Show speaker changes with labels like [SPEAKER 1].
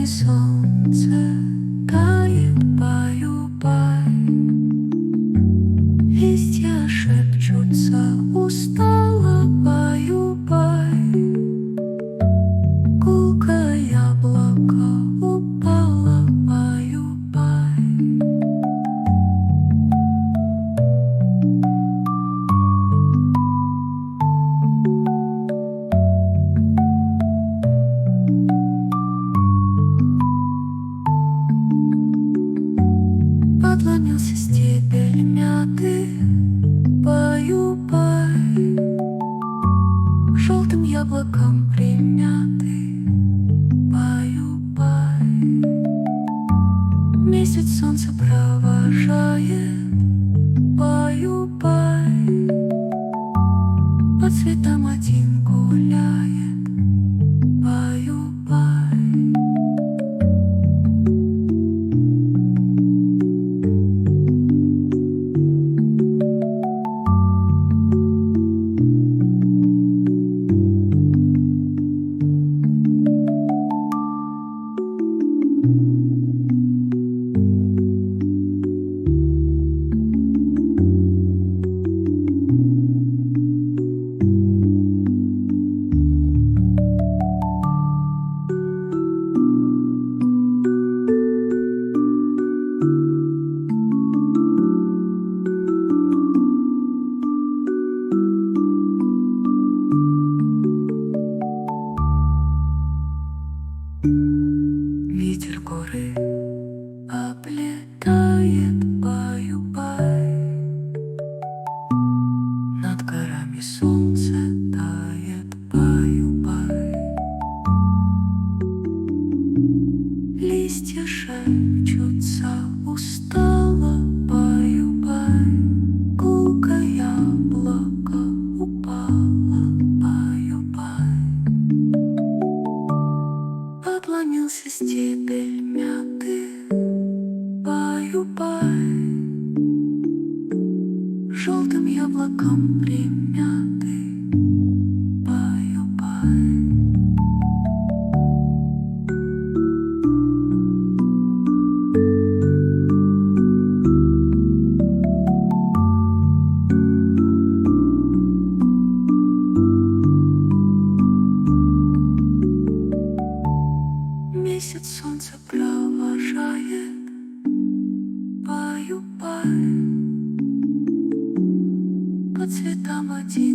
[SPEAKER 1] горами солнце тает, баю-бай. Листья шепчутся устало, баю-бай. Гулкое яблоко упало, баю-бай. Подломился стебель мяты, баю-бай. Желтым яблоком примятый, баю-бай. Месяц солнце провожает, баю-бай. По цветам один гуляет, баю-бай. Ветер горы облетает, баю-бай. Над горами солнце тает, баю-бай. Листья шепчутся устало, баю-бай. Гулкое яблоко упало, баю-бай. Подломился стебель мяты, баю-бай. Желтым яблоком примятый, баю-бай. Месяц солнце провожает, баю-бай. По цветам один